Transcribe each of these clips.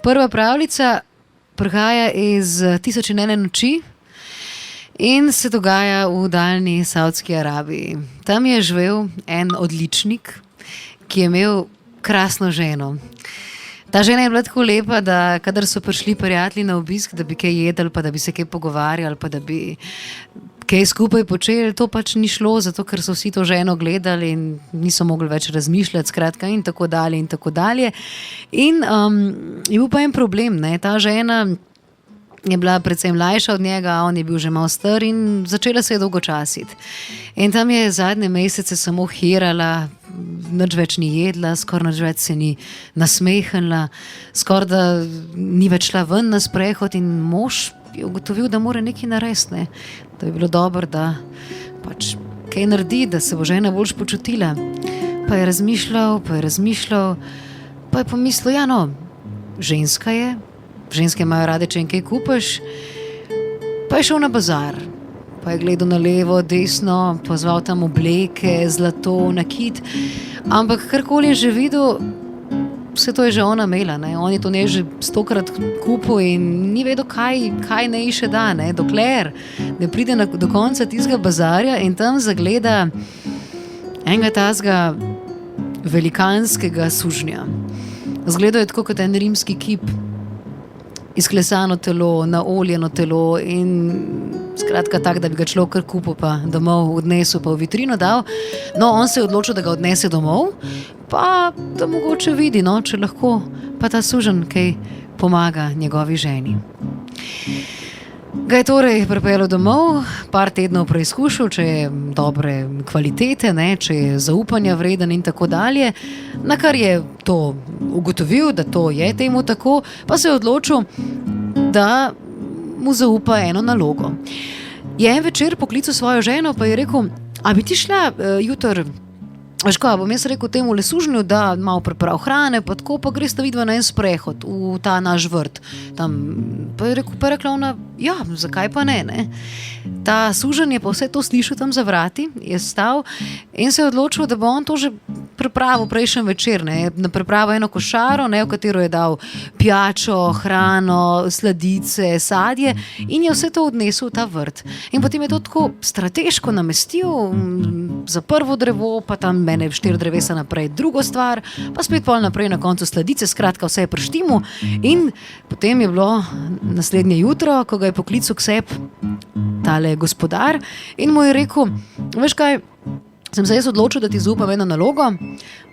prva pravljica prihaja iz 1001 noči in se dogaja v daljni Savdski Arabiji. Tam je živel en odličnik, ki je imel krasno ženo. Ta žena je bila tako lepa, da kadar so prišli prijatelji na obisk, da bi kaj jedli, pa da bi se kaj pogovarjali, pa da bi kaj skupaj počeli, to pač ni šlo, zato ker so vsi to ženo gledali in niso mogli več razmišljati, skratka in tako dalje in tako dalje. In je bil pa en problem, ne, ta žena je bila predvsem mlajša od njega, on je bil že malo star in začela se je dolgočasiti. In tam je zadnje mesece samo hirala, nič več ni jedla, skoraj nič več se ni nasmehnila, skoraj da ni več šla ven na sprehod in mož je ugotovil, da mora nekaj narediti, ne. Da bi bilo dobro, da pač kaj naredi, da se bo žena boljš počutila. Pa je razmišljal, pa je pomislil, ja no, ženska je, ženske imajo rade, če jim kaj kupaš, pa je šel na bazar, pa je gledal na levo, desno, pozval tam obleke, zlato, nakit, ampak karkoli je že videl, vse to je že ona imela, ne? On je to ne že 100-krat kupil in ni vedel, kaj ne še da, ne? Dokler ne pride do konca tistega bazarja in tam zagleda enega tazga velikanskega sužnja. Zgledal je tako kot en rimski kip, izklesano telo, naoljeno telo in skratka tak, da bi ga človek kar kupil pa domov odnesel, pa v vitrino dal. No, on se je odločil, da ga odnese domov, pa da mogoče vidi, no, če lahko pa ta suženj kaj pomaga njegovi ženi. Ga je torej pripeljal domov, par tednov preizkušal, če je dobre kvalitete, ne, če je zaupanja vreden in tako dalje, na kar je to ugotovil, da to je temu tako, pa se je odločil, da mu zaupa eno nalogo. Je en večer poklical svojo ženo, pa je rekel, a bi ti šla jutri, veš kaj, bom jaz rekel temu sužnju, da malo priprav hrane, pa tako, pa gresta vidva na en sprehod v ta naš vrt. Tam, pa je rekel, pa je rekla ona, ja, zakaj pa ne? Ta suženj je pa vse to slišal tam za vrati, je stal in se je odločil, da bo on to že pripravil prejšnji večer, ne, pripravil eno košaro, ne, v katero je dal pijačo, hrano, sladice, sadje in je vse to odnesel v ta vrt. In potem je to tako strateško namestil za prvo drevo, pa tam mene 4 drevesa naprej drugo stvar, pa spet pol naprej na koncu sladice, skratka vse je prištimu in potem je bilo naslednje jutro, ko ga je poklical k sebi tale gospodar in mu je rekel, veš kaj, sem se jaz odločil, da ti zaupam eno nalogo,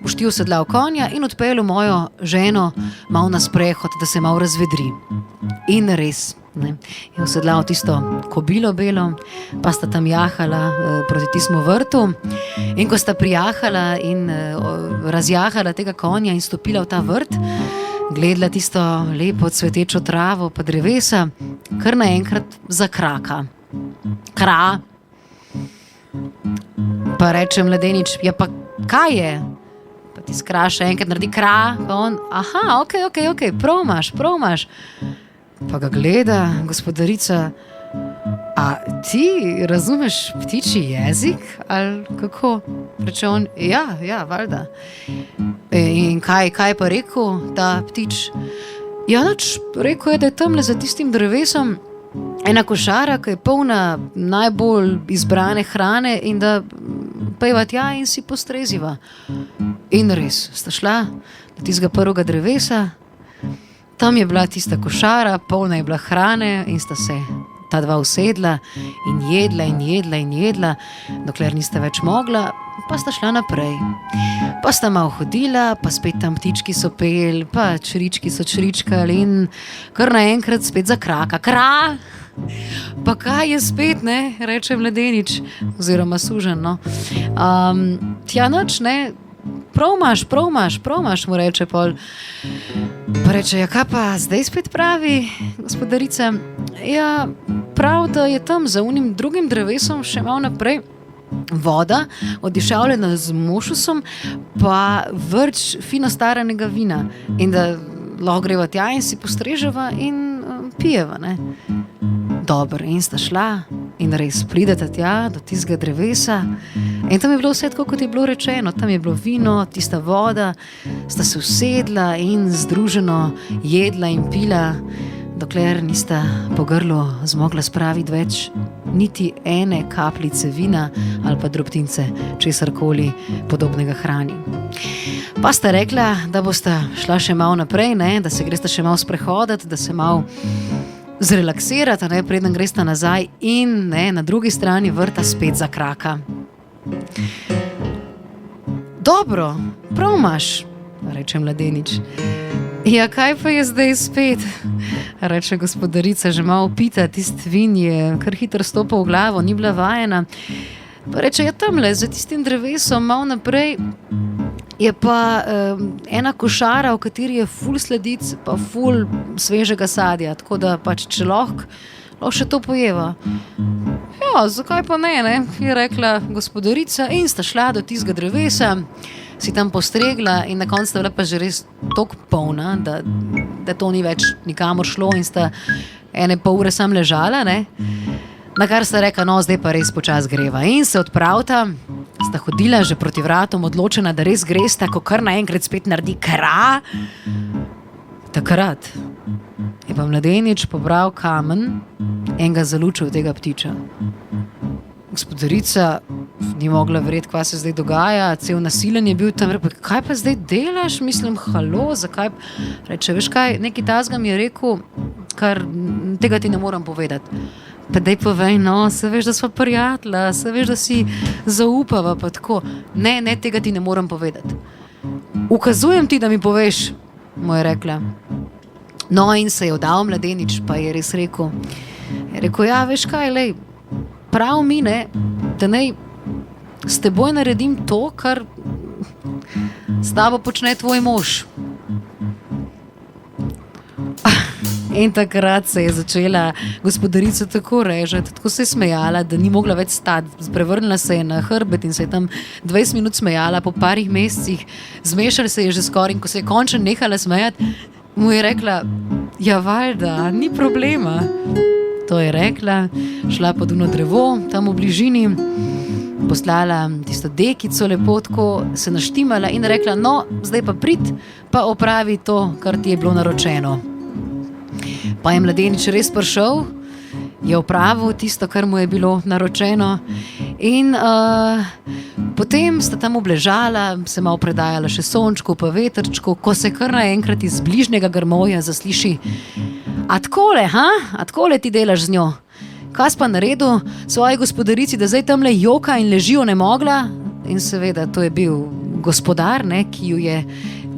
boš ti usedlal konja in odpeljal mojo ženo malo na sprehod, da se malo razvedri. In res, ne, je usedlal tisto kobilo belo, pa sta tam jahala proti tistemu vrtu in ko sta prijahala in razjahala tega konja in stopila v ta vrt, gledala tisto lepo cvetečo travo pa drevesa, kar naenkrat zakraka. Kra. Pa reče mladenič, ja pa kaj je? Pa ti skraša enkrat, naredi kra, pa on, aha, okej, promaš. Pa ga gleda gospodarica, a ti razumeš ptičji jezik, ali kako? Reče on, ja, valjda. In kaj pa rekel ta ptič? Ja, nič, rekel je, da je tamle za tistim drevesom ena košara, ki je polna najbolj izbrane hrane in da pejva tja in si postreziva. In res, sta šla do tistega prvega drevesa, tam je bila tista košara, polna je bila hrane in sta se ta dva usedla in jedla, dokler nista več mogla, pa sta šla naprej. Pa sta malo hodila, pa spet tam ptički so peli, pa črički so čričkali in kar naenkrat spet zakraka. Kra! Pa kaj je spet, ne, reče mladenič, oziroma suženj, no. Tja nič, ne, promaš, mu reče pol. Pa reče, ja kaj pa zdaj spet pravi, gospodarica? Ja, prav, da je tam za unim drugim drevesom še malo naprej voda, odišavljena z mošusom, pa vrč fino staranega vina in da lahko greva tja in si postreževa in pijeva, ne. Dobro, in sta šla In res pridete tja do tistega drevesa in tam je bilo vse tako, kot je bilo rečeno. Tam je bilo vino, tista voda, sta se usedla in združeno jedla in pila, dokler nista po grlu zmogla spraviti več niti ene kapljice vina ali pa drobtince česarkoli podobnega hrani. Pa sta rekla, da bosta šla še malo naprej, ne? Da se gresta še malo sprehoditi, da se malo zrelaksirata, ne, preden gresta nazaj in ne, na drugi strani vrta spet zakraka. Dobro, prav imaš, reče mladenič. Ja, kaj pa je zdaj spet? Reče gospodarica, že malo pita, tist vin je kar hitro stopal v glavo, ni bila vajena. Pa reče, ja, tamle, za tistim drevesom, malo naprej, je pa ena košara, v kateri je ful sladic, pa ful svežega sadja, tako da pač če lahko še to pojeva. Ja, zakaj pa ne, je rekla gospodarica in sta šla do tistega drevesa, si tam postregla in na koncu sta bila pa že res toliko polna, da to ni več nikamor šlo in sta ene pol ure sam ležala, ne. Na kar sta rekla, no, zdaj pa res počas greva. In se odpravita, sta hodila že proti vratom, odločena, da res gresta, ko kar naenkrat spet naredi kra. Takrat je pa mladenič pobral kamen in ga zalučil tega ptiča. Gospodarica ni mogla verjeti, kaj se zdaj dogaja, cel nasilen je bil tam, rekel, kaj pa zdaj delaš, mislim, halo, zakaj? Reče, veš kaj, nekaj tazga mi je rekel, kar tega ti ne moram povedati. Pa daj povej, no, se veš, da sva prijatelja, se veš, da si zaupava, pa tako. Ne, tega ti ne moram povedati. Ukazujem ti, da mi poveš, mu je rekla. No, in se je vdal mladenič, pa je res rekel. Je rekel, ja, veš kaj, lej, prav mi, ne, da naj s teboj naredim to, kar s tabo počne tvoj mož. In takrat se je začela gospodarica tako režati, tako se je smejala, da ni mogla več stati. Prevrnila se je na hrbet in se je tam 20 minut smejala. Po parih mesecih zmešala se je že skoraj in ko se je končno nehala smejati, mu je rekla, ja, valjda, ni problema. To je rekla, šla pod ono drevo, tam v bližini, poslala tisto dekico lepo, tako se naštimala in rekla, no, zdaj pa prid, pa opravi to, kar ti je bilo naročeno. Pa je mladenič res prišel, je opravil tisto, kar mu je bilo naročeno in potem sta tam obležala, se malo predajala še sončku pa vetrčku, ko se kar naenkrat iz bližnjega grmovja zasliši, a takole ti delaš z njo? Kaj si pa naredil svoji gospodarici, da zdaj tamle joka in leži onemogla? In seveda to je bil gospodar, ne, ki ju je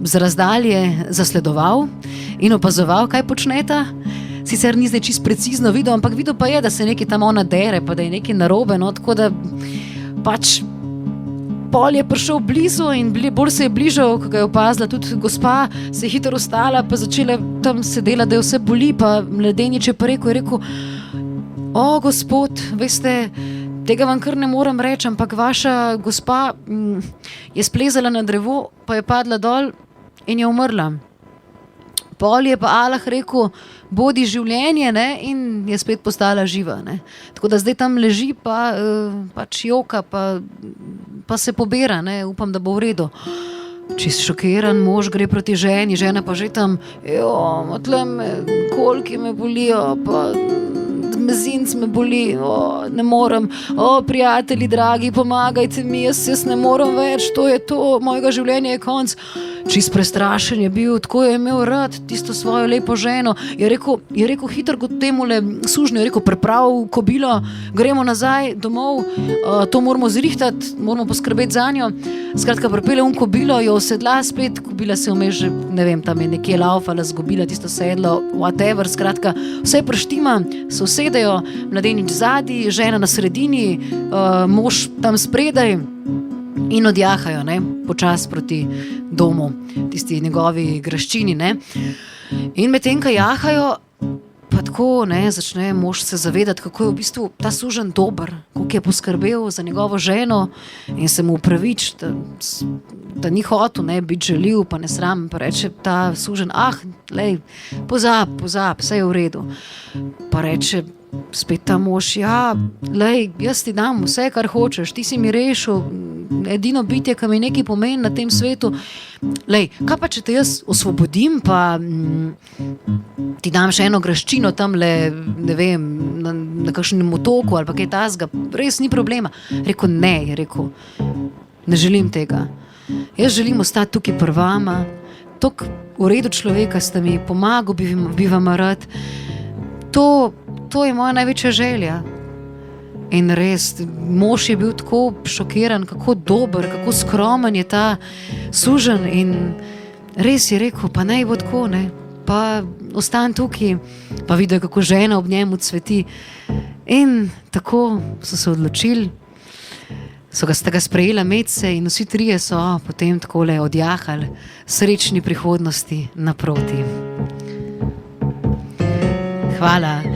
z razdalje zasledoval in opazoval, kaj počneta. Sicer ni zdaj čisto precizno videl, ampak videl pa je, da se nekaj tam ona dere, pa da je nekaj narobe, no, tako da pač pol je prišel blizu in bolj se je bližal, ko ga je opazila tudi gospa, se je hitro ostala, pa začela tam sedela, da jo vse boli, pa mladenič je pa rekel, o, gospod, veste, tega vam kar ne morem reči, ampak vaša gospa je splezala na drevo, pa je padla dol in je umrla. Pol je pa Allah rekel, bodi življenje, ne, in je spet postala živa, ne. Tako da zdaj tam leži, pa pač joka, pa se pobira, ne, upam, da bo v redu. Čist šokiran mož gre proti ženi, žena pa že tam, tle me, kolki me bolijo, pa mezinc me boli, ne morem, prijatelji dragi, pomagajte mi, jaz ne morem več, to je to, mojega življenja je konc. Čist prestrašen je bil, tako je imel rad tisto svojo lepo ženo. Je rekel hitro kot temule sužnju, je rekel, priprav kobilo, gremo nazaj domov, to moramo zrihtati, moramo poskrbeti za njo. Skratka, pripelje kobilo, jo osedla spet, kobila se vmes že, ne vem, tam je nekje laufala, zgubila tisto sedlo, whatever, skratka, vse preštima, se usedejo, mladenič zadaj, žena na sredini, mož tam spredaj in odjahajo, ne, počas proti domu, tisti njegovi graščini, ne. In medtem, ko jahajo, pa tako, ne, začne mož se zavedati, kako je v bistvu ta suženj dober, koliko je poskrbel za njegovo ženo in se mu upraviči, da ni hotel, ne, biti žaljiv, pa nesramen, pa reče ta suženj, lej, pozab, vse je v redu. Pa reče, spet ta mož, ja, lej, jaz ti dam vse, kar hočeš, ti si mi rešil, edino bitje, ki mi nekaj pomeni na tem svetu. Lej, kaj pa, če te jaz osvobodim, pa ti dam še eno graščino tamle, ne vem, na kakšnem otoku ali pa kaj tazga, res ni problema. Rekel, ne, je rekel, ne želim tega. Jaz želim ostati tukaj pri vama, tok v redu človeka ste mi, pomagal bi vam rad. To je moja največja želja. In res, mož je bil tako šokiran, kako dober, kako skromen je ta suženj in res je rekel, pa naj bo tako, ne, pa ostan tukaj, pa videl, kako žena ob njemu cveti. In tako so se odločili, sta ga sprejela medse in vsi trije so potem takole odjahali srečni prihodnosti naproti. Hvala.